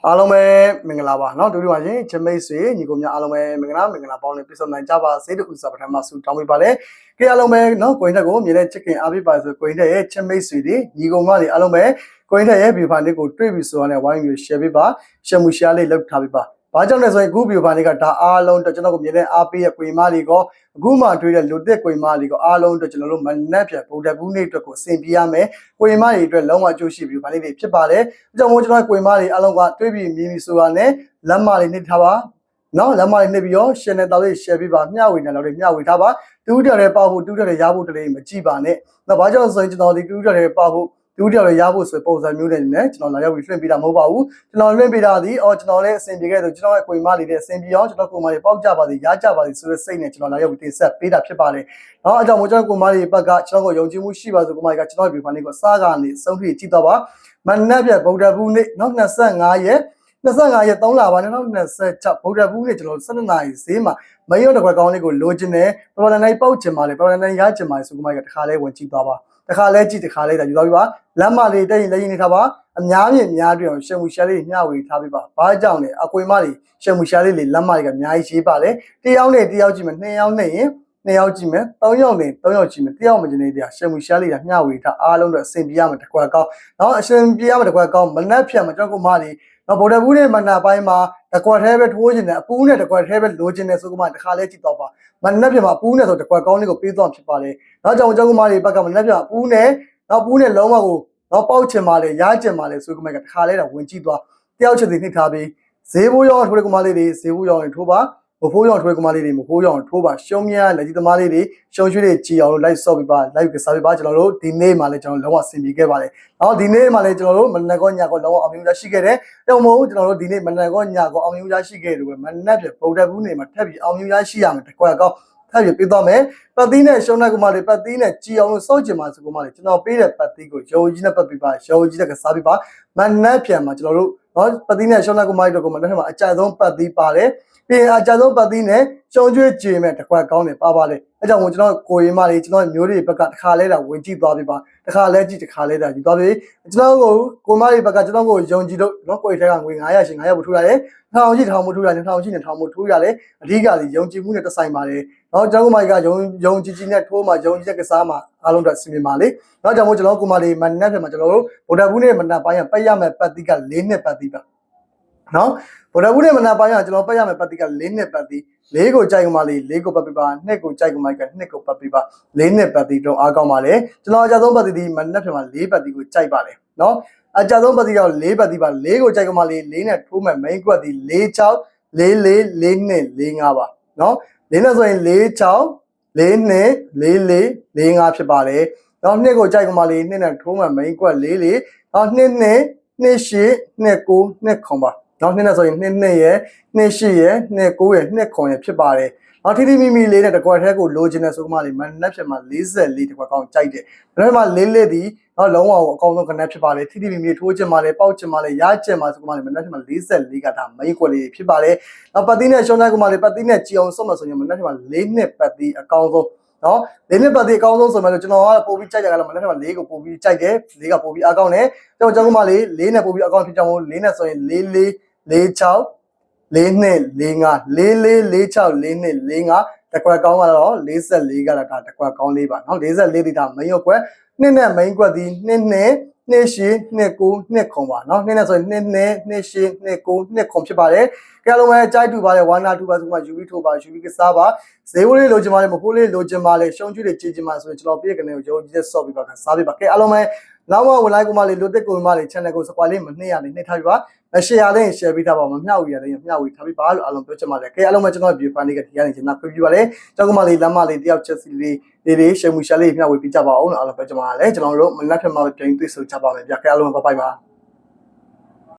အားလုံးပဲမင်္ဂလာပါเนาะတို့ဒီမှာရှင်ချမိတ်ဆွေညီကိုများအားလုံးပဲမင်္ဂလာပေါင်းနဲ့ပြည့်စုံနိုင်ကြပါစေတခုစပထမဆုတောင်းပေးပါလေကြည့်အားလုံးပဲเนาะကိုင်းတက်ကိုမြင်တဲ့ချစ်ခင်အားပေးပါဆိုကိုင်းတက်ရဲ့ချမိတ်ဆွေတွေညီကိုမတွေအားလုံးပဲကိုင်းတက်ရဲ့ဗီဒီယိုဖိုင်လေးကိုတွေ့ပြီဆိုတော့လည်းဝိုင်းပြီး share ပေးပါ share မှု share လေးလုပ်ထားပေးပါဘာကြောင့်လဲဆိုရင်အခုဗီဒီယိုဖိုင်လေးကဒါအားလုံးတော့ကျွန်တော်ကိုမြင်တဲ့အားပေးရဲ့ကိုင်းမလေးကိုအခုမှတွေ့တဲ့လူသက်ကိုင်းမလေးကိုအားလုံးတော့ကျွန်တော်တို့မနက်ဖြန်ဗုဒ္ဓဘူးနေ့အတွက်ကိုအစဉ်ပြရမယ်ကိုင်းမတွေအတွက်လုံးဝအကျိုးရှိဗီဒီယိုဖိုင်လေးတွေဖြစ်ပါတယ်အကြောင်းမို့ကျွန်တော်ကိုင်းမတွေအားလုံးကတွေ့ပြီးမြင်ပြီဆိုတာနဲ့လက်မလေးနှိပ်ထားပါနော်လက်မလေးနှိပ်ပြီးတော့ share နဲ့တောက်လေး share ပေးပါမျှဝေနေတော့လေးမျှဝေထားပါတူးတယ်ပေါဖို့တူးတယ်ရဖို့တလေးမကြည့်ပါနဲ့နော်ဘာကြောင့်ဆိုရင်ကျွန်တော်ဒီတူးတယ်ပေါဖို့တူးတယ်ရဖို့ဆိုပုံစံမျိုးနဲ့ကျွန်တော်လာရောက်ပြီးလွှင့်ပေးတာမဟုတ်ပါဘူးကျွန်တော်လွှင့်ပေးတာဒီကျွန်တော်လည်းအဆင်ပြေခဲ့ဆိုကျွန်တော်ရဲ့ကိုယ်မလေးနဲ့အဆင်ပြေအောင်ကျွန်တော်ကိုယ်မလေးပေါက်ကြပါစေရကြပါစေဆိုတဲ့စိတ်နဲ့ကျွန်တော်လာရောက်ပြီးတင်ဆက်ပေးတာဖြစ်ပါတယ်နော်အကြောင်းမို့ကျွန်တော်ကိုယ်မလေးဘက်ကကျွန်တော်ကိုယုံကြည်မှုရှိပါဆိုကိုယ်မလေးကကျွန်တော်ဗီဒီယိုဖိုင်လေးကိုစားကနေစုံထိကြည့်တော့ပါမနက်ပြဗုဒ္ဓဘူးနေ့နော်25ရက်3လပါ2026ဗုဒ္ဓဘူးနေ့ကျွန်တော်12နာရီဈေးမှာမရုံတစ်ခွက်ကောင်းလေးကိုလိုချင်တယ်ပပလန်တိုင်းပေါက်ချင်ပါလေပပလန်တိုင်းရချင်ပါလေဆိုကမှတခါလဲဝင်ကြည့်သွားပါတခါလဲကြည့်တခါလဲဒါယူသွားပြီပါလက်မလေးတက်ရင်လည်းရင်းနေထားပါအများမြင်များတွေ့အောင်ရှယ်မူရှာလေးမျှဝေထားပေးပါဘာကြောင့်လဲအကွေမလေးရှယ်မူရှာလေးလေလက်မလေးကအများကြီးရေးပါလေတယောက်နဲ့တယောက်ကြည့်မယ်2ယောက်နဲ့ရင်2ယောက်ကြည့်မယ်3ယောက်နဲ့3ယောက်ကြည့်မယ်တယောက်မကျင်နေတဲ့ရှယ်မူရှာလေးကမျှဝေထားအားလုံးတော့အဆင်ပြေရမှာတကွက်ကောင်းနော်အဆင်ပြေရမှာတကွက်ကောင်းမနှက်ဖြတ်မှာကျွန်တော်ကမလေးနော်ဗုဒ္ဓဘူးနဲ့မနက်ပိုင်းမှာတကွက်သေးပဲထိုးခြင်းနဲ့အပူးနဲ့တကွက်သေးပဲလိုခြင်းနဲ့ဆိုကမှတခါလဲကြည့်တော့ပါမနက်ဖြတ်မှာအပူးနဲ့ဆိုတကွက်ကောင်းလေးကိုပေးသွားဖြစ်ပါလေနောက်ကြောင့်ကျွန်တော်ကမလေးဘက်ကမနက်ဖြတ်အပူးနဲ့နောက်ပူးနဲ့လုံးဝကိုနောက်ပေါက်ချင်ပါလေရချင်ပါလေဆိုကမှတခါလဲတော့ဝင်ကြည့်သွားတယောက်ချက်စီနှိပ်ထားပြီးဈေးဘိုးရောထိုးတဲ့ကမလေးတွေဈေးဘိုးရောထိုးပါမဖိုးရောထိုးတဲ့ကမလေးတွေမဖိုးရောထိုးပါရှုံးမြလက်ကြီးသမားလေးတွေရှုံးရွှေတွေကြည်အောင်လို့လိုက်ဆော့ပြီးပါလိုက်ကစားပြီးပါကျွန်တော်တို့ဒီနေ့မှလည်းကျွန်တော်လုံးဝဆင်ပြေခဲ့ပါတယ်နောက်ဒီနေ့မှလည်းကျွန်တော်တို့မနက်ကောညကောလုံးဝအောင်မြင်ရရှိခဲ့တယ်တော့မဟုတ်ကျွန်တော်တို့ဒီနေ့မနက်ကောညကောအောင်မြင်ရရှိခဲ့တယ်လို့ပဲမနက်ပြဗုဒ္ဓဘူးနေ့မှာထပ်ပြီးအောင်မြင်ရရှိရမယ်တကွက်ကောထပ်ပြီးပြီးသွားမယ်ပတ်သီးနဲ့ရှုံးတဲ့ကမလေးပတ်သီးနဲ့ကြည်အောင်လို့စော့ကျင်ပါဆိုကမလေးကျွန်တော်ပေးတဲ့ပတ်သီးကိုရုံကြီးနဲ့ပတ်ပြီးပါရုံကြီးနဲ့ကစားပြီးပါမနက်ပြန်မှာကျွန်တော်တို့နော်ပတ်သီးနဲ့ရှုံးတဲ့ကမလေးတို့ကမနက်မှာအကြိုက်ဆုံးပတ်သီးပါတယ်ပြင်အကြဆုံးပတ်သီးနဲ့ရှုံကျွေးကြည်မဲ့တခွက်ကောင်းတယ်ပါပါလေအဲကြောင့်ကျွန်တော်ကိုရင်မလေးကျွန်တော်မျိုးတွေဘက်ကတခါလဲတာဝင်ကြည့်သွားပြီပါတခါလဲကြည့်တခါလဲတာယူသွားပြီကျွန်တော်ကိုမလေးဘက်ကကျွန်တော်ကိုယုံကြည်လို့နော်ကိုယ်ထဲကငွေ900ရှင်900ဘူးထိုးရတယ်1000ရှိ1000ဘူးထိုးရတယ်1000ရှိ1000ဘူးထိုးရတယ်အဓိကလေးယုံကြည်မှုနဲ့တဆိုင်ပါလေနော်ကျွန်တော်မလေးကယုံကြည်နဲ့ထိုးမှယုံကြည်တဲ့ကစားမှအားလုံးတော့ဆင်ပြေပါလေနောက်ကြောင့်ကျွန်တော်ကိုမလေးမနက်ဖြန်မှာကျွန်တော်တို့ဗုဒ္ဓဘူးနေ့မနက်ပိုင်းကပတ်ရမယ်ပတ်သီးက4နှစ်ပတ်သီးပါနော်ဗုဒ္ဓဘူးနေ့မနက်ပိုင်းကကျွန်တော်ပတ်ရမယ်ပတ်သီးက4နှစ်ပတ်သီး4ကိုကြိုက်ကမှလေး4ကိုပတ်ပြပါ2ကိုကြိုက်ကမှက2ကိုပတ်ပြပါ4နှစ်ပတ်သီးတော့အားကောင်းပါလေကျွန်တော်အကြဆုံးပတ်သီးဒီမနက်ဖြန်မှာ4ပတ်သီးကိုကြိုက်ပါလေနော်အကြဆုံးပတ်သီးတော့4ပတ်သီးပါ4ကိုကြိုက်ကမှလေး4နဲ့ထိုးမယ် main ကွက်ဒီ4 6 4 4 4 2 4 5ပါနော်4နဲ့ဆိုရင်4 6 4 2 4 4 4 5ဖြစ်ပါလေနော်2ကိုကြိုက်ကမှလေး2နဲ့ထိုးမယ် main ကွက်4 4နော်2 2 2 8 2 9 2 9ပါနောက်နှစ်နဲ့ဆိုရင်2ရဲ့2ရဲ့9ရဲ့2ရဲ့ဖြစ်ပါတယ်နောက်ထိထိမိမိလေးနဲ့တကွက်ထဲကိုလိုချင်တဲ့ဆိုကမှလေးမနက်ဖြန်မှာ44တကွက်ကောင်းကြိုက်တယ်ဒါပေမဲ့44ဒီနောက်လုံးဝအကောင်းဆုံးကနက်ဖြစ်ပါလေထိထိမိမိထိုးချင်ပါလေပေါက်ချင်ပါလေရချင်ပါဆိုကမှလေးမနက်ဖြန်မှာ44ကဒါမိန်ကွက်လေးဖြစ်ပါလေနောက်ပတ်သီးနဲ့ရှုံးတဲ့ကမှလေးပတ်သီးနဲ့ကြည်အောင်စုံမဆိုရင်မနက်ဖြန်မှာ4နှစ်ပတ်သီးအကောင်းဆုံးနော်၄နှစ်ပတ်သီးအကောင်းဆုံးဆိုမှလို့ကျွန်တော်ကပို့ပြီးကြိုက်ကြတယ်မနက်ဖြန်မှာ4ကိုပို့ပြီးကြိုက်တယ်4ကပို့ပြီးအကောင်းတယ်ကျွန်တော်ကမှလေး4နဲ့ပို့ပြီးအကောင်းဖြစ်ကြအောင်4နဲ့ဆိုရင်44 46 42 45 44 46 42 45တကွက်ကောင်းကတော့44ကတော့ဒါတကွက်ကောင်းလေးပါเนาะ44ဒီဒါမိန်ကွက်နှစ်နဲ့မိန်ကွက်ဒီနှစ်နဲ့2ရှင်း2 9 2ခွန်ပါเนาะနှစ်နဲ့ဆိုရင်2နဲ့2ရှင်း2 9 2ခွန်ဖြစ်ပါတယ်ကြလုံးပဲကြိုက်တူပါတယ်ဝါနာတူပါဆိုမှယူပြီးထိုးပါယူပြီးကစားပါဈေးဝလေးလိုချင်ပါလေမဖိုးလေးလိုချင်ပါလေရှုံးကျွေးတွေကြည်ချင်ပါဆိုရင်ကျွန်တော်ပြည့်ကနေကိုရုံကြည့်တဲ့ soft ပြီးပါကစားပြီးပါကဲအားလုံးပဲနောက်မှဝင်လိုက်ကိုမလေးလိုတက်ကိုမလေး channel ကို subscribe လေးမနှိမ့်ရနေနှိမ့်ထားပြီးပါshare လေး share ပေးထားပါမမျှဝေရလေးမျှဝေထားပြီးပါလို့အားလုံးပြောချင်ပါတယ်ကဲအားလုံးပဲကျွန်တော် view fan လေးကဒီကနေကျွန်တော်ပြပါလေကြောက်ကမလေးလမ်းမလေးတယောက်ချက်စီလေးရှယ်မူရှာလေးမျှဝေပေးကြပါအောင်လို့အားလုံးပြောချင်ပါတယ်ကျွန်တော်တို့မနက်ဖြန်မှာပြန်တွေ့ဆုံကြပါမယ်ဗျာကဲအားလုံးပဲဘိုင်ပါ